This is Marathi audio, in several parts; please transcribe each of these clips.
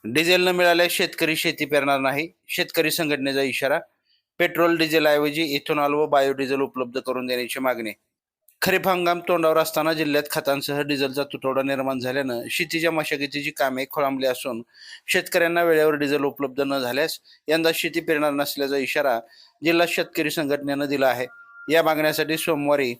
डिझेल न मिळाल्यास शेतकरी शेती पेरणार नाही. शेतकरी संघटनेचा इशारा. पेट्रोल डिझेलऐवजी इथेनॉल व बायोडिझेल उपलब्ध करून देण्याची मागणी. खरीप हंगाम तोंडावर असताना जिल्ह्यात खतांसह डिझेलचा तुटवडा निर्माण झाल्यानं शेतीच्या मशागतीची कामे खोळंबली असून शेतकऱ्यांना वेळेवर डिझेल उपलब्ध न झाल्यास यंदा शेती पेरणार नसल्याचा इशारा जिल्हा शेतकरी संघटनेनं दिला आहे. या मागण्यासाठी सोमवारी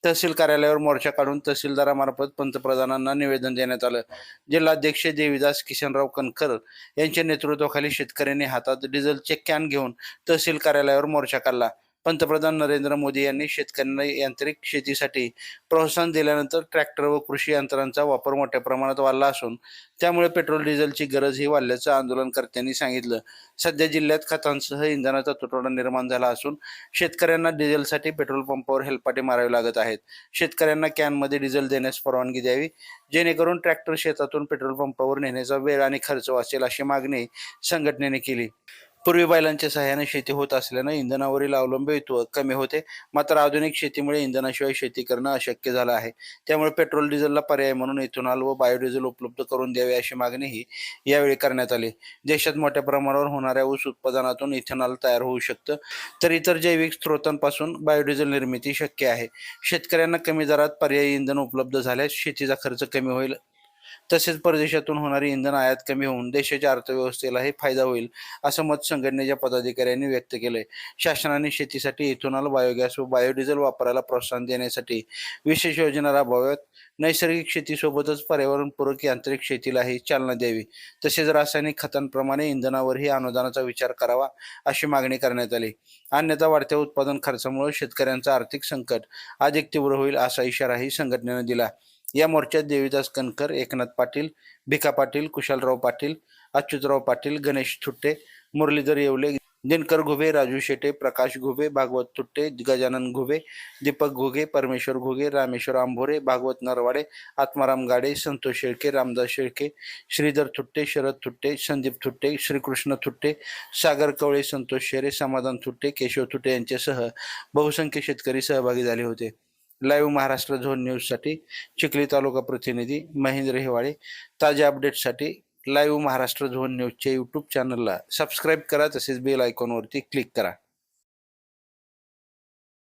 तहसील कार्यालयावर मोर्चा काढून तहसीलदारामार्फत पंतप्रधानांना निवेदन देण्यात आलं. जिल्हाध्यक्ष देवीदास किशनराव कणकर यांच्या नेतृत्वाखाली शेतकऱ्यांनी हातात डिझेलचे कॅन घेऊन तहसील कार्यालयावर मोर्चा काढला. पंतप्रधान नरेंद्र मोदी यांनी शेतकऱ्यांना यांत्रिक शेतीसाठी प्रोत्साहन दिल्यानंतर ट्रॅक्टर व कृषी यंत्रांचा वापर मोठ्या प्रमाणात वाढला असून त्यामुळे पेट्रोल डिझेलची गरजही वाढल्याचं आंदोलनकर्त्यांनी सांगितलं. सध्या जिल्ह्यात खतांसह इंधनाचा तुटवडा निर्माण झाला असून शेतकऱ्यांना डिझेलसाठी पेट्रोल पंपावर हेलपाटे मारावे लागत आहेत. शेतकऱ्यांना कॅनमध्ये डिझेल देण्यास परवानगी द्यावी, जेणेकरून ट्रॅक्टर शेतातून पेट्रोल पंपावर नेण्याचा वेळ आणि खर्च वाचेल, अशी मागणी संघटनेने केली. पूर्वी बैलांच्या सहाय्याने शेती होत असल्यानं इंधनावरील अवलंबित्व कमी होते. मात्र आधुनिक शेतीमुळे इंधनाशिवाय शेती करणं अशक्य झालं आहे. त्यामुळे पेट्रोल डिझेलला पर्याय म्हणून इथेनॉल व बायोडिझेल उपलब्ध करून द्यावे, अशी मागणीही यावेळी करण्यात आली. देशात मोठ्या प्रमाणावर होणाऱ्या ऊस उत्पादनातून इथेनॉल तयार होऊ शकतं, तर इतर जैविक स्रोतांपासून बायोडिझेल निर्मिती शक्य आहे. शेतकऱ्यांना कमी दरात पर्यायी इंधन उपलब्ध झाल्यास शेतीचा खर्च कमी होईल, तसेच परदेशातून होणारी इंधन आयात कमी होऊन देशाच्या अर्थव्यवस्थेलाही फायदा होईल, असं मत संघटनेच्या पदाधिकाऱ्यांनी व्यक्त केलंय. शासनाने शेतीसाठी इथेनॉल, बायोगॅस व बायोडिझेल वापराला प्रोत्साहन देण्यासाठी विशेष योजना राबवाव्यात. नैसर्गिक शेतीसोबतच पर्यावरणपूरक यांत्रिक शेतीलाही चालना द्यावी. तसेच रासायनिक खतांप्रमाणे इंधनावरही अनुदानाचा विचार करावा, अशी मागणी करण्यात आली. अन्यथा वाढत्या उत्पादन खर्चामुळे शेतकऱ्यांचं आर्थिक संकट अधिक तीव्र होईल, असा इशाराही संघटनेनं दिला. या मोर्चात देवीदास कणकर, एकनाथ पाटील, भिका पाटील, कुशालराव पाटील, अच्युतराव पाटील, गणेश थुट्टे, मुरलीधर येवले, दिनकर घुबे, राजू शेटे, प्रकाश घुबे, भागवत थुट्टे, गजानन घुबे, दीपक घुगे, परमेश्वर घुगे, रामेश्वर आंभोरे, भागवत नरवाडे, आत्माराम गाडे, संतोष शेळके, रामदास शेळके, श्रीधर थुट्टे, शरद थुट्टे, संदीप थुट्टे, श्रीकृष्ण थुट्टे, सागर कवळे, संतोष शेरे, समाधान थुट्टे, केशव थुट्टे यांच्यासह बहुसंख्य शेतकरी सहभागी झाले होते. लाईव्ह महाराष्ट्र झोन न्यूजसाठी चिखली तालुका प्रतिनिधी महेंद्र हिवाळे. ताज्या अपडेट्ससाठी लाईव्ह महाराष्ट्र झोन न्यूजच्या यूट्यूब चॅनलला सबस्क्राईब करा, तसेच बेल आयकॉनवरती क्लिक करा.